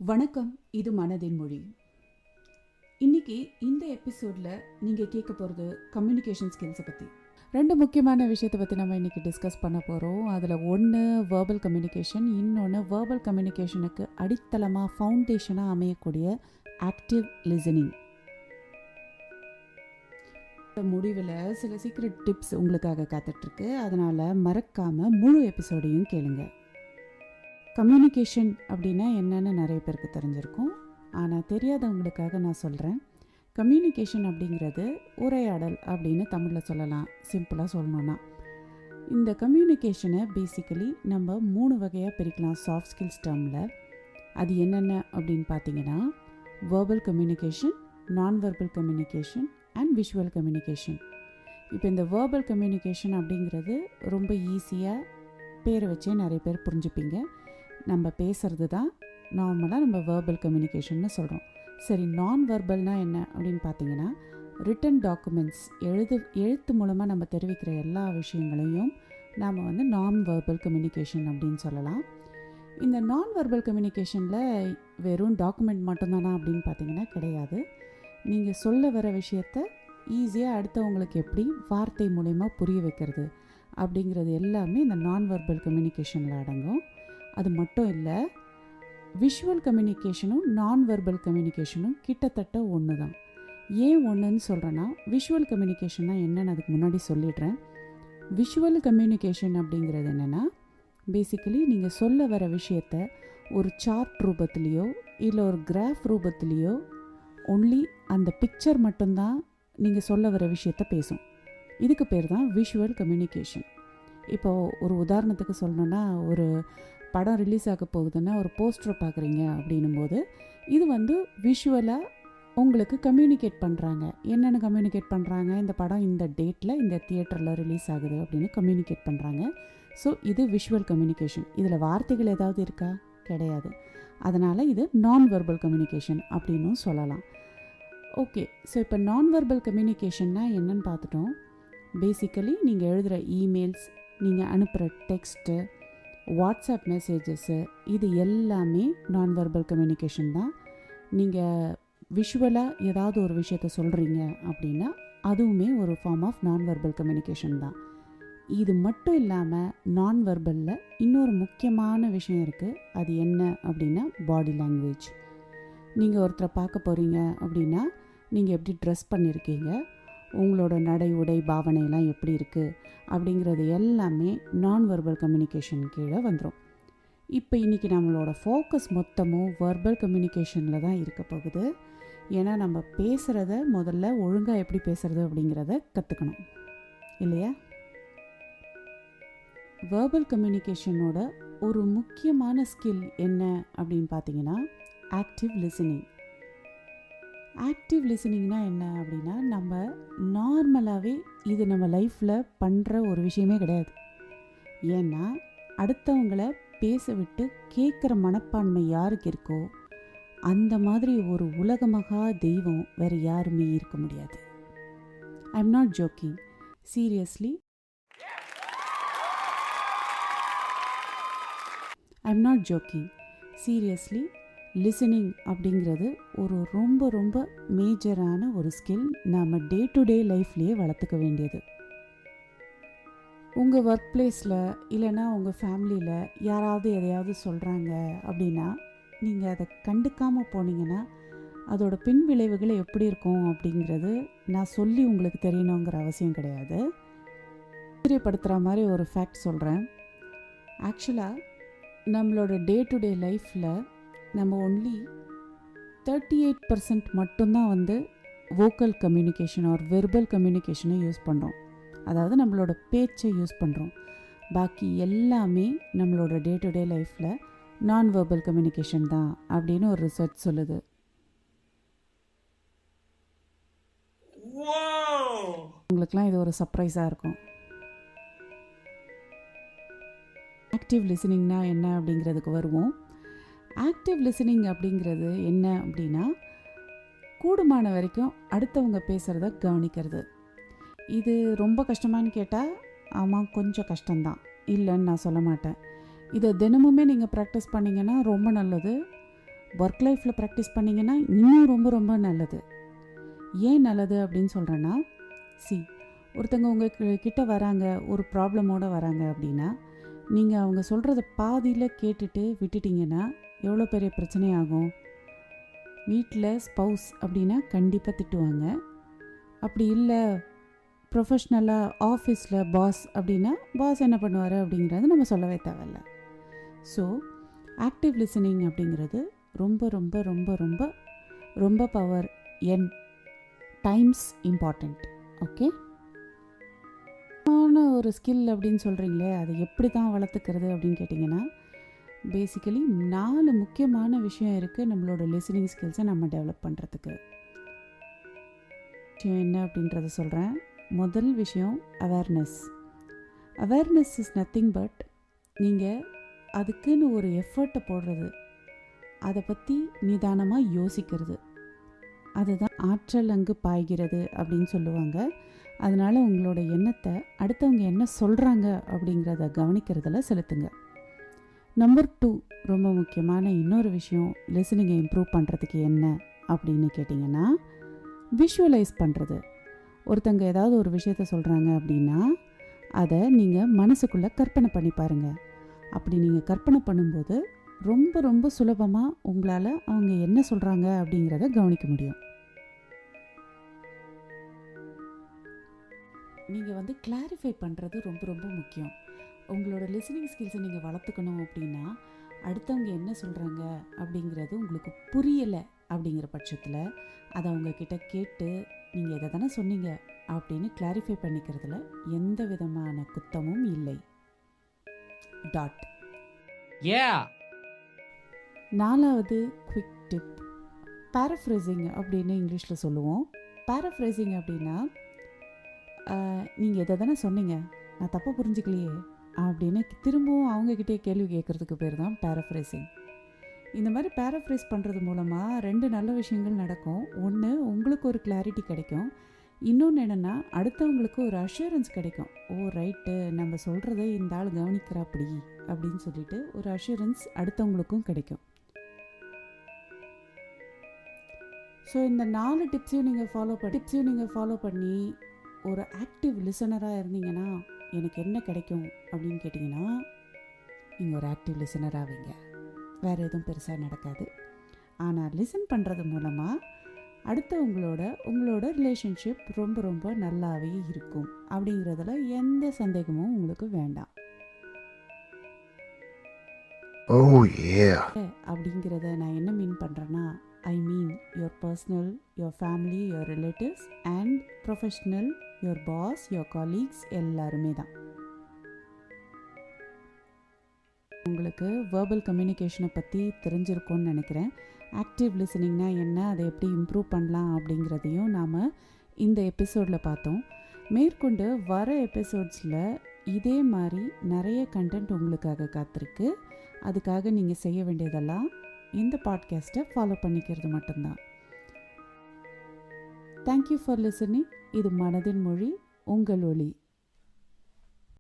வணக்கம், இது மனதின் மொழி. இன்னைக்கு இந்த எபிசோடில் நீங்கள் கேட்க போகிறது கம்யூனிகேஷன் ஸ்கில்ஸை பற்றி. ரெண்டு முக்கியமான விஷயத்தை பற்றி நம்ம இன்றைக்கி டிஸ்கஸ் பண்ண போகிறோம். அதில் ஒன்று வேர்பல் கம்யூனிகேஷன், இன்னொன்று வேர்பல் கம்யூனிகேஷனுக்கு அடித்தளமாக ஃபவுண்டேஷனாக அமையக்கூடிய ஆக்டிவ் லிசனிங். முடிவில் சில சீக்ரெட் டிப்ஸ் உங்களுக்காக காத்துட்ருக்கு. அதனால் மறக்காமல் முழு எபிசோடையும் கேளுங்க. கம்யூனிகேஷன் அப்படின்னா என்னன்னு நிறைய பேருக்கு தெரிஞ்சிருக்கும். ஆனால் தெரியாதவங்களுக்காக நான் சொல்கிறேன். கம்யூனிகேஷன் அப்படிங்கிறது உரையாடல் அப்படின்னு தமிழில் சொல்லலாம். சிம்பிளாக சொல்லணுன்னா இந்த கம்யூனிகேஷனை பேசிக்கலி நம்ம 3 வகையாக பிரிக்கலாம் சாஃப்ட் ஸ்கில்ஸ் டேர்மில். அது என்னென்ன அப்படின்னு பார்த்தீங்கன்னா வேர்பல் கம்யூனிகேஷன், நான் verbal communication and visual communication. இப்போ இந்த வேர்பல் கம்யூனிகேஷன் அப்படிங்கிறது ரொம்ப ஈஸியாக பேரை வச்சே நிறைய பேர் புரிஞ்சுப்பீங்க. நம்ம பேசுகிறது தான் நார்மலாக நம்ம வேர்பல் கம்யூனிகேஷன்னு சொல்கிறோம். சரி, நான் வெர்பல்னால் என்ன அப்படின்னு பார்த்தீங்கன்னா ரிட்டன் டாக்குமெண்ட்ஸ், எழுத்து மூலமாக நம்ம தெரிவிக்கிற எல்லா விஷயங்களையும் நாம் நான் வெர்பல் கம்யூனிகேஷன் அப்படின்னு சொல்லலாம். இந்த நான் வெர்பல் கம்யூனிகேஷனில் வெறும் டாக்குமெண்ட் மட்டும்தானா அப்படின்னு பார்த்தீங்கன்னா கிடையாது. நீங்கள் சொல்ல வர விஷயத்த ஈஸியாக அடுத்தவங்களுக்கு எப்படி வார்த்தை மூலமா புரிய வைக்கிறது அப்படிங்கிறது எல்லாமே இந்த நான் வெர்பல் கம்யூனிகேஷனில் அடங்கும். அது மட்டும் இல்லை, விஷுவல் கம்யூனிகேஷனும் நான் வெர்பல் கம்யூனிகேஷனும் கிட்டத்தட்ட ஒன்று தான். ஏன் ஒன்றுன்னு சொல்கிறேன்னா, விஷுவல் கம்யூனிகேஷன்னா என்னன்னு அதுக்கு முன்னாடி சொல்லிடுறேன். விஷுவல் கம்யூனிகேஷன் அப்படிங்கிறது என்னென்னா, பேசிக்கலி நீங்கள் சொல்ல வர விஷயத்த ஒரு சார்ட் ரூபத்துலேயோ இல்லை ஒரு கிராஃப் ரூபத்துலேயோ ஒன்லி அந்த பிக்சர் மட்டும்தான் நீங்கள் சொல்ல வர விஷயத்த பேசும். இதுக்கு பேர் தான் விஷுவல் கம்யூனிகேஷன். இப்போது ஒரு உதாரணத்துக்கு சொல்லணுன்னா, ஒரு படம் ரிலீஸ் ஆக போகுதுன்னா ஒரு போஸ்டரை பார்க்குறீங்க அப்படின்னும் போது இது விஷுவலாக உங்களுக்கு கம்யூனிகேட் பண்ணுறாங்க. என்னென்னு கம்யூனிகேட் பண்ணுறாங்க? இந்த படம் இந்த டேட்டில் இந்த தியேட்டரில் ரிலீஸ் ஆகுது அப்படின்னு கம்யூனிகேட் பண்ணுறாங்க. ஸோ இது விஷுவல் கம்யூனிகேஷன். இதில் வார்த்தைகள் ஏதாவது இருக்கா? கிடையாது. அதனால் இது நான் வெர்பல் கம்யூனிகேஷன் அப்படின்னும் சொல்லலாம். ஓகே, ஸோ இப்போ நான் வெர்பல் கம்யூனிகேஷன்னா என்னன்னு பார்த்துட்டோம். பேசிக்கலி நீங்கள் எழுதுகிற இமெயில்ஸ், நீங்கள் அனுப்புகிற டெக்ஸ்ட்டு, வாட்ஸ்அப் மெசேஜஸ்ஸு, இது எல்லாமே நான் வெர்பல் கம்யூனிகேஷன் தான். நீங்கள் விஷுவலாக ஏதாவது ஒரு விஷயத்த சொல்கிறீங்க அப்படின்னா அதுவுமே ஒரு ஃபார்ம் ஆஃப் நான் வெர்பல் கம்யூனிகேஷன் தான். இது மட்டும் இல்லாமல் நான் வெர்பலில் இன்னொரு முக்கியமான விஷயம் இருக்குது. அது என்ன அப்படின்னா பாடி லாங்குவேஜ். நீங்கள் ஒருத்தரை பார்க்க போகிறீங்க அப்படின்னா நீங்கள் எப்படி ட்ரெஸ் பண்ணியிருக்கீங்க, உங்களோட நடை உடை பாவனையெல்லாம் எப்படி இருக்குது அப்படிங்கிறது எல்லாமே நான் வெர்பல் கம்யூனிகேஷன் கீழே வந்துடும். இப்போ இன்றைக்கி நம்மளோட ஃபோக்கஸ் மொத்தமும் வெர்பல் கம்யூனிகேஷனில் தான் இருக்க போகுது. ஏன்னா நம்ம பேசுகிறத முதல்ல ஒழுங்காக எப்படி பேசுகிறது அப்படிங்கிறத கற்றுக்கணும் இல்லையா? வெர்பல் கம்யூனிகேஷனோட ஒரு முக்கியமான ஸ்கில் என்ன அப்படின்னு பார்த்தீங்கன்னா ஆக்டிவ் லிசனிங். ஆக்டிவ் லிசனிங்னா என்ன அப்படின்னா, நம்ம நார்மலாகவே இது நம்ம லைஃப்பில் பண்ணுற ஒரு விஷயமே கிடையாது. ஏன்னா அடுத்தவங்கள பேச விட்டு கேட்குற மனப்பான்மை யாருக்கு இருக்கோ அந்த மாதிரி ஒரு உலகமகா தெய்வம் வேறு யாருமே இருக்க முடியாது. I am not jogging, seriously listening அப்படிங்கிறது ஒரு ரொம்ப ரொம்ப மேஜரான ஒரு ஸ்கில். நம்ம டே டு டே லைஃப்லேயே வளர்த்துக்க வேண்டியது. உங்கள் ஒர்க் பிளேஸில் இல்லைன்னா உங்கள் ஃபேமிலியில் யாராவது எதையாவது சொல்கிறாங்க அப்படின்னா நீங்கள் அதை கண்டுக்காமல் போனீங்கன்னா அதோட பின் விளைவுகள் எப்படி இருக்கும் அப்படிங்கிறது நான் சொல்லி உங்களுக்கு தெரியணுங்கிற அவசியம் கிடையாது. ஆச்சரியப்படுத்துகிற மாதிரி ஒரு ஃபேக்ட் சொல்கிறேன். ஆக்சுவலாக நம்மளோட டே டு டே லைஃப்பில் நம்ம ஒன்லி 38% மட்டும்தான் வோக்கல் கம்யூனிகேஷன் ஆர் வெர்பல் கம்யூனிகேஷனை யூஸ் பண்ணுறோம். அதாவது நம்மளோட பேச்சை யூஸ் பண்ணுறோம். பாக்கி எல்லாமே நம்மளோட டே டு டே லைஃப்பில் நான் வெர்பல் கம்யூனிகேஷன் தான் அப்படின்னு ஒரு ரிசர்ச் சொல்லுது. உங்களுக்குலாம் இது ஒரு சர்ப்ரைஸாக இருக்கும். ஆக்டிவ் லிசனிங்னா என்ன அப்படிங்கிறதுக்கு வருவோம். ஆக்டிவ் லிசனிங் அப்படிங்கிறது என்ன அப்படின்னா, கூடுமான வரைக்கும் அடுத்தவங்க பேசுகிறத கவனிக்கிறது. இது ரொம்ப கஷ்டமானு கேட்டால் ஆமாம், கொஞ்சம் கஷ்டம்தான், இல்லைன்னு நான் சொல்ல மாட்டேன். இதை தினமுமே நீங்கள் ப்ராக்டிஸ் பண்ணிங்கன்னா ரொம்ப நல்லது. ஒர்க் லைஃப்பில் ப்ராக்டிஸ் பண்ணிங்கன்னா இன்னும் ரொம்ப ரொம்ப நல்லது. ஏன் நல்லது அப்படின்னு சொல்கிறேன்னா, ஒருத்தங்க உங்கள் கிட்ட வராங்க, ஒரு ப்ராப்ளமோடு வராங்க அப்படின்னா, நீங்கள் அவங்க சொல்கிறத பாதியில் கேட்டுட்டு விட்டுட்டிங்கன்னா எவ்வளோ பெரிய பிரச்சனையாகும். வீட்டில் ஸ்பௌஸ் அப்படின்னா கண்டிப்பாக திட்டுவாங்க. அப்படி இல்லை ப்ரொஃபஷ்னலாக ஆஃபீஸில் பாஸ் அப்படின்னா பாஸ் என்ன பண்ணுவார் அப்படிங்கிறது நம்ம சொல்லவே தேவையில்ல. ஸோ ஆக்டிவ் லிசனிங் அப்படிங்கிறது ரொம்ப ரொம்ப ரொம்ப ரொம்ப ரொம்ப power n times important. Okay, ஒரு ஸ்கில் அப்படின்னு சொல்கிறீங்களே, அதை எப்படி தான் வளர்த்துக்கிறது அப்படின்னு கேட்டிங்கன்னா, பேசிக்கலி 4 முக்கியமான விஷயம் இருக்குது நம்மளோட லிசனிங் ஸ்கில்ஸை நம்ம டெவலப் பண்ணுறதுக்கு. விஷயம் என்ன அப்படின்றத சொல்கிறேன். முதல் விஷயம் awareness. Awareness is nothing but நீங்கள் அதுக்குன்னு ஒரு எஃபர்ட்டை போடுறது, அதை பற்றி நிதானமாக யோசிக்கிறது. அதுதான் ஆற்றல் அங்கு பாய்கிறது அப்படின்னு சொல்லுவாங்க. அதனால் உங்களோட எண்ணத்தை அடுத்தவங்க என்ன சொல்கிறாங்க அப்படிங்கிறத கவனிக்கிறதுல செலுத்துங்க. நம்பர் 2, ரொம்ப முக்கியமான இன்னொரு விஷயம் லிசனிங்கை இம்ப்ரூவ் பண்ணுறதுக்கு என்ன அப்படின்னு கேட்டிங்கன்னா, விஷுவலைஸ் பண்ணுறது. ஒருத்தங்க ஏதாவது ஒரு விஷயத்த சொல்கிறாங்க அப்படின்னா அதை நீங்கள் மனசுக்குள்ளே கற்பனை பண்ணி பாருங்கள். அப்படி நீங்கள் கற்பனை பண்ணும்போது ரொம்ப ரொம்ப சுலபமாக உங்களால் அவங்க என்ன சொல்கிறாங்க அப்படிங்கிறத கவனிக்க முடியும். நீங்கள் கிளாரிஃபை பண்ணுறது ரொம்ப ரொம்ப முக்கியம். உங்களோட லிசனிங் ஸ்கில்ஸை நீங்கள் வளர்த்துக்கணும் அப்படின்னா, அடுத்தவங்க என்ன சொல்கிறாங்க அப்படிங்கிறது உங்களுக்கு புரியலை அப்படிங்கிற பட்சத்தில் அதை அவங்கக்கிட்ட கேட்டு நீங்கள் எதை தானே சொன்னீங்க அப்படின்னு கிளாரிஃபை பண்ணிக்கிறதுல எந்த விதமான குத்தமும் இல்லை. டாட். 4வது குவிக் டிப், பேரஃப்ரேசிங் அப்படின்னு இங்கிலீஷில் சொல்லுவோம். பேரஃப்ரேசிங் அப்படின்னா, நீங்கள் எதை தானே சொன்னீங்க, நான் தப்பாக புரிஞ்சுக்கலையே அப்படின்னு திரும்பவும் அவங்கக்கிட்டே கேள்வி கேட்குறதுக்கு பேர் தான் பேரஃப்ரேசிங். இந்த மாதிரி பேரஃப்ரேஸ் பண்ணுறது மூலமாக 2 நல்ல விஷயங்கள் நடக்கும். ஒன்று, உங்களுக்கு ஒரு கிளாரிட்டி கிடைக்கும். இன்னொன்று என்னென்னா, அடுத்தவங்களுக்கு ஒரு அஷூரன்ஸ் கிடைக்கும். ஓ ரைட்டு, நம்ம சொல்கிறத இந்த ஆள் கவனிக்கிறாப்படி அப்படின்னு சொல்லிட்டு ஒரு அஷூரன்ஸ் அடுத்தவங்களுக்கும் கிடைக்கும். ஸோ இந்த 4 டிப்ஸையும் நீங்கள் ஃபாலோ பண்ணி ஒரு ஆக்டிவ் லிசனராக இருந்தீங்கன்னா எனக்கு என்ன கிடைக்கும் அப்படின்னு கேட்டிங்கன்னா, நீங்கள் ஒரு ஆக்டிவ் லிசனர் ஆவீங்க. வேறு எதுவும் பெருசாக நடக்காது. ஆனால் லிசன் பண்ணுறது மூலமாக உங்களோட ரிலேஷன்ஷிப் ரொம்ப ரொம்ப நல்லாவே இருக்கும் அப்படிங்கிறதுல எந்த சந்தேகமும் உங்களுக்கு வேண்டாம். அப்படிங்கிறத நான் என்ன மீன் பண்ணுறேன்னா, ஐ மீன் your personal, your family, your relatives and professional, your boss, your colleagues எல்லாருமே தான். உங்களுக்கு வேர்பல் கம்யூனிகேஷனை பற்றி தெரிஞ்சிருக்கும்னு நினைக்கிறேன். ஆக்டிவ் லிசனிங்னா என்ன, அதை எப்படி இம்ப்ரூவ் பண்ணலாம் அப்படிங்கிறதையும் நாம் இந்த எபிசோடில் பார்த்தோம். மேற்கொண்டு வர எபிசோட்ஸில் இதே மாதிரி நிறைய கண்டென்ட் உங்களுக்காக காத்திருக்கு. அதுக்காக நீங்கள் செய்ய வேண்டியதெல்லாம் இந்த பாட்காஸ்ட்டை ஃபாலோ பண்ணிக்கிறது மட்டும்தான். Thank you for listening. இது மனதின் மொழி, உங்கள் ஒளி.